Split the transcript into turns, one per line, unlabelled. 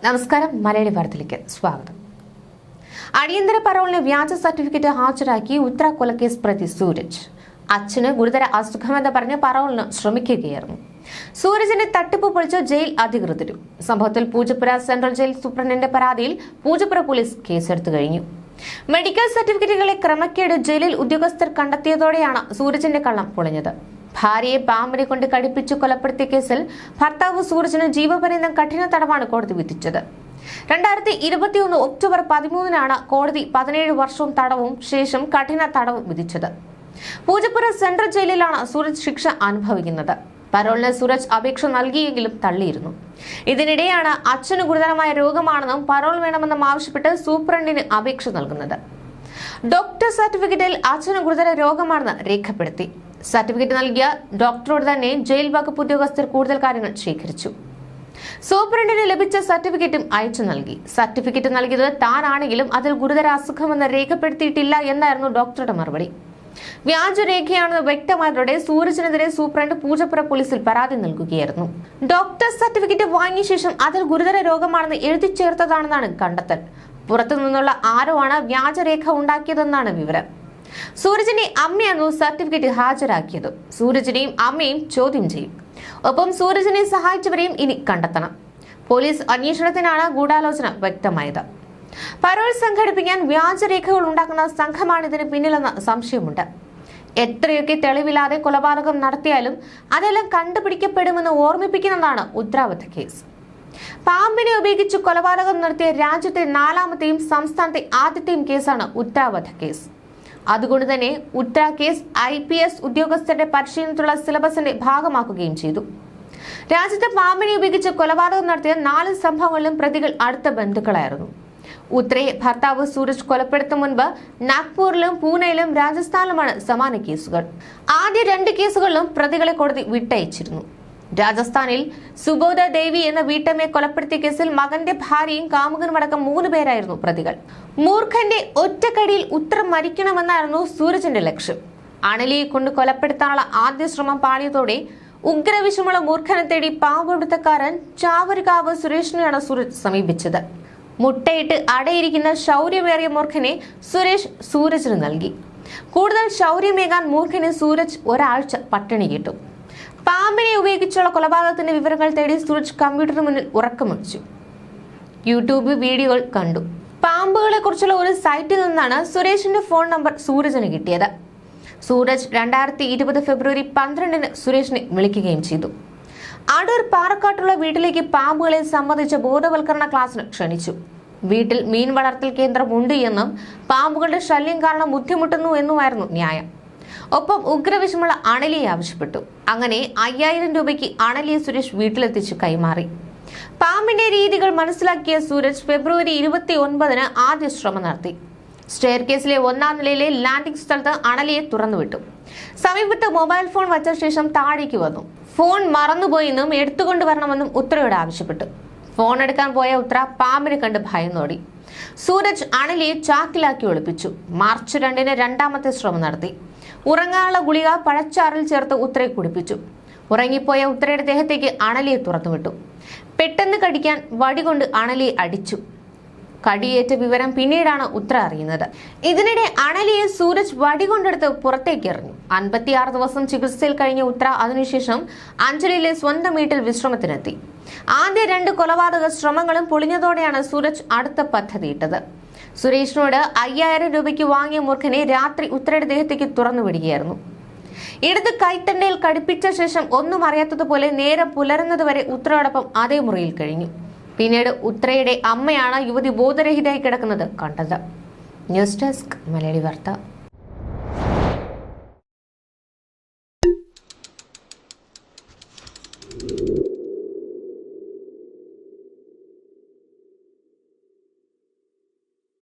നമസ്കാരം. മലയാളി വാർത്തയിലേക്ക് സ്വാഗതം. അടിയന്തര പരോളിന് വ്യാജ സർട്ടിഫിക്കറ്റ് ഹാജരാക്കി ഉത്തര കൊലക്കേസ് പ്രതി സൂരജ്. അച്ഛന് ഗുരുതര അസുഖമെന്ന് പറഞ്ഞ് പരോളിന് ശ്രമിക്കുകയായിരുന്നു. സൂരജിന്റെ തട്ടിപ്പ് പൊളിച്ച ജയിൽ അധികൃതരും. സംഭവത്തിൽ പൂജപ്പുര സെൻട്രൽ ജയിൽ സൂപ്രണ്ടിന്റെ പരാതിയിൽ പൂജപ്പുര പോലീസ് കേസെടുത്തു കഴിഞ്ഞു. മെഡിക്കൽ സർട്ടിഫിക്കറ്റുകളെ ക്രമക്കേട് ജയിലിൽ ഉദ്യോഗസ്ഥർ കണ്ടെത്തിയതോടെയാണ് സൂരജിന്റെ കള്ളം പൊളിഞ്ഞത്. ഭാര്യയെ പാമ്പിനെ കൊണ്ട് കടിപ്പിച്ചു കൊലപ്പെടുത്തിയ കേസിൽ ഭർത്താവ് സൂരജിന് ജീവപര്യന്തം കഠിന തടവാണ് കോടതി വിധിച്ചത്. 2021 ഒക്ടോബർ 13 കോടതി 17 വർഷവും തടവും ശേഷം കഠിന തടവും വിധിച്ചത്. പൂജപ്പുര സെൻട്രൽ ജയിലിലാണ് സൂരജ് ശിക്ഷ അനുഭവിക്കുന്നത്. പരോളിന് സൂരജ് അപേക്ഷ നൽകിയെങ്കിലും തള്ളിയിരുന്നു. ഇതിനിടെയാണ് അച്ഛന് ഗുരുതരമായ രോഗമാണെന്നും പരോൾ വേണമെന്നും ആവശ്യപ്പെട്ട് സൂപ്രണ്ടിന് അപേക്ഷ നൽകുന്നത്. ഡോക്ടർ സർട്ടിഫിക്കറ്റിൽ അച്ഛന് ഗുരുതര രോഗമാണെന്ന് രേഖപ്പെടുത്തി. സർട്ടിഫിക്കറ്റ് നൽകിയ ഡോക്ടറോട് തന്നെ ജയിൽ വകുപ്പ് ഉദ്യോഗസ്ഥർ കൂടുതൽ കാര്യങ്ങൾ ശേഖരിച്ചു. സൂപ്രണ്ടിന് ലഭിച്ച സർട്ടിഫിക്കറ്റും അയച്ചു നൽകി. സർട്ടിഫിക്കറ്റ് നൽകിയത് താനാണെങ്കിലും അതിൽ ഗുരുതര അസുഖമെന്ന് രേഖപ്പെടുത്തിയിട്ടില്ല എന്നായിരുന്നു ഡോക്ടറുടെ മറുപടി. വ്യാജരേഖയാണെന്ന് വ്യക്തമായതോടെ സൂരജിനെതിരെ സൂപ്രണ്ട് പൂജപ്പുര പോലീസിൽ പരാതി നൽകുകയായിരുന്നു. ഡോക്ടർ സർട്ടിഫിക്കറ്റ് വാങ്ങിയ ശേഷം അതിൽ ഗുരുതര രോഗമാണെന്ന് എഴുതി ചേർത്തതാണെന്നാണ് കണ്ടെത്തൽ. പുറത്തുനിന്നുള്ള ആരോ ആണ് വ്യാജരേഖ ഉണ്ടാക്കിയതെന്നാണ് വിവരം. സൂരജിന്റെ അമ്മയായിരുന്നു സർട്ടിഫിക്കറ്റ് ഹാജരാക്കിയത്. സൂരജിനെയും അമ്മയും ചോദ്യം ചെയ്യും. ഒപ്പം സൂരജിനെ സഹായിച്ചവരെയും ഇനി കണ്ടെത്തണം. പോലീസ് അന്വേഷണത്തിനാണ് ഗൂഢാലോചന വ്യക്തമായത്. പരോൾ സംഘടിപ്പിക്കാൻ വ്യാജരേഖകൾ ഉണ്ടാക്കുന്ന സംഘമാണ് ഇതിന് പിന്നിലെന്ന സംശയമുണ്ട്. എത്രയൊക്കെ തെളിവില്ലാതെ കൊലപാതകം നടത്തിയാലും അതെല്ലാം കണ്ടുപിടിക്കപ്പെടുമെന്ന് ഓർമ്മിപ്പിക്കുന്നതാണ് ഉത്തരാവധ കേസ്. പാമ്പിനെ ഉപയോഗിച്ച് കൊലപാതകം നടത്തിയ രാജ്യത്തെ 4ാമത്തെയും സംസ്ഥാനത്തെ ആദ്യത്തെയും കേസാണ് ഉത്തരാവധ കേസ്. അതുകൊണ്ട് തന്നെ ഉത്തര കേസ് IPS ഉദ്യോഗസ്ഥരുടെ പരിശീലനത്തിലുള്ള സിലബസിന്റെ ഭാഗമാക്കുകയും ചെയ്തു. രാജ്യത്തെ പാമ്പിനെ ഉപയോഗിച്ച് കൊലപാതകം നടത്തിയ 4 സംഭവങ്ങളിലും പ്രതികൾ അടുത്ത ബന്ധുക്കളായിരുന്നു. ഉത്തരയെ ഭർത്താവ് സൂരജ് കൊലപ്പെടുത്തും മുൻപ് നാഗ്പൂരിലും പൂനെയിലും രാജസ്ഥാനിലുമാണ് സമാന കേസുകൾ. ആദ്യ 2 കേസുകളിലും പ്രതികളെ കോടതി വിട്ടയച്ചിരുന്നു. രാജസ്ഥാനിൽ സുബോധ ദേവി എന്ന വീട്ടമ്മയെ കൊലപ്പെടുത്തിയ കേസിൽ മകന്റെ ഭാര്യയും കാമുകനുമടക്കം 3 പേരായിരുന്നു പ്രതികൾ. മൂർഖന്റെ ഒറ്റക്കടിയിൽ ഉത്തരം മരിക്കണമെന്നായിരുന്നു സൂരജിന്റെ ലക്ഷ്യം. അണലിയെ കൊണ്ട് കൊലപ്പെടുത്താനുള്ള ആദ്യ ശ്രമം പാളിയതോടെ ഉഗ്രവിഷമുള്ള മൂർഖനെ തേടി പാവെടുത്തക്കാരൻ ചാവരുകാവ് സുരേഷിനെയാണ് സൂരജ് സമീപിച്ചത്. മുട്ടയിട്ട് അടയിരിക്കുന്ന ശൗര്യമേറിയ മൂർഖനെ സുരേഷ് സൂരജിന് നൽകി. കൂടുതൽ ശൗര്യമേകാൻ മൂർഖനെ സൂരജ് ഒരാഴ്ച പട്ടിണി കിട്ടു. പാമ്പിനെ ഉപയോഗിച്ചുള്ള കൊലപാതകത്തിന്റെ വിവരങ്ങൾ തേടി സൂരജ് കമ്പ്യൂട്ടറിന് മുന്നിൽ ഉറക്കമൊഴിച്ചു. യൂട്യൂബ് വീഡിയോകൾ കണ്ടു. പാമ്പുകളെ കുറിച്ചുള്ള ഒരു സൈറ്റിൽ നിന്നാണ് സുരേഷിന്റെ ഫോൺ നമ്പർ സൂരജിന് കിട്ടിയത്. സൂരജ് 2020 ഫെബ്രുവരി 12 സുരേഷിനെ വിളിക്കുകയും ചെയ്തു. അടൂർ പാറക്കാട്ടുള്ള വീട്ടിലേക്ക് പാമ്പുകളെ സംബന്ധിച്ച ബോധവൽക്കരണ ക്ലാസ്സിന് ക്ഷണിച്ചു. വീട്ടിൽ മീൻ വളർത്തൽ കേന്ദ്രം ഉണ്ട് എന്നും പാമ്പുകളുടെ ശല്യം കാരണം ബുദ്ധിമുട്ടുന്നു എന്നുമായിരുന്നു ന്യായം. ഒപ്പം ഉഗ്രവിഷമുള്ള അണലിയെ ആവശ്യപ്പെട്ടു. അങ്ങനെ 5000 രൂപയ്ക്ക് അണലിയെ സുരേഷ് വീട്ടിലെത്തിച്ച് കൈമാറി. പാമ്പിന്റെ രീതികൾ മനസ്സിലാക്കിയ സൂരജ് ഫെബ്രുവരി 29 ആദ്യ ശ്രമം നടത്തി. സ്റ്റെയർ കേസിലെ 1ാം നിലയിലെ ലാൻഡിംഗ് സ്ഥലത്ത് അണലിയെ തുറന്നുവിട്ടു. സമീപത്ത് മൊബൈൽ ഫോൺ വച്ച ശേഷം താഴേക്ക് വന്നു. ഫോൺ മറന്നുപോയെന്നും എടുത്തുകൊണ്ടുവരണമെന്നും ഉത്തരയോട് ആവശ്യപ്പെട്ടു. ഫോൺ എടുക്കാൻ പോയ ഉത്തര പാമ്പിനെ കണ്ട് ഭയന്നോടി. സൂരജ് അണലിയെ ചാക്കിലാക്കി ഒളിപ്പിച്ചു. മാർച്ച് 2 2ാമത്തെ ശ്രമം നടത്തി. ഉറങ്ങാനുള്ള ഗുളിക പഴച്ചാറിൽ ചേർത്ത് ഉത്തരയെ കുടിപ്പിച്ചു. ഉറങ്ങിപ്പോയ ഉത്തരയുടെ ദേഹത്തേക്ക് അണലിയെ തുറന്നുവിട്ടു. പെട്ടെന്ന് കടിക്കാൻ വടികൊണ്ട് അണലിയെ അടിച്ചു. കടിയേറ്റ വിവരം പിന്നീടാണ് ഉത്തര അറിയുന്നത്. ഇതിനിടെ അണലിയെ സൂരജ് വടികൊണ്ടെടുത്ത് പുറത്തേക്ക് എറിഞ്ഞു. 56 ദിവസം ചികിത്സയിൽ കഴിഞ്ഞ ഉത്തര അതിനുശേഷം അഞ്ചലിലെ സ്വന്തം വീട്ടിൽ വിശ്രമത്തിനെത്തി. ആദ്യ 2 കൊലപാതക ശ്രമങ്ങളും പൊളിഞ്ഞതോടെയാണ് സൂരജ് അടുത്ത പദ്ധതിയിട്ടത്. സുരേഷിനോട് 5000 രൂപയ്ക്ക് വാങ്ങിയ മൂർഖനെ രാത്രി ഉത്തരയുടെ ദേഹത്തേക്ക് തുറന്നു വിടുകയായിരുന്നു. ഇടത് കൈത്തണ്ടയിൽ കടിപ്പിച്ച ശേഷം ഒന്നും അറിയാത്തതുപോലെ നേരം പുലരുന്നതുവരെ ഉത്തരയോടൊപ്പം അതേ മുറിയിൽ കഴിഞ്ഞു. പിന്നീട് ഉത്തരയുടെ അമ്മയാണ് യുവതി ബോധരഹിതയായി കിടക്കുന്നത് കണ്ടത്. ന്യൂസ് ഡെസ്ക് മലയാളി വാർത്ത.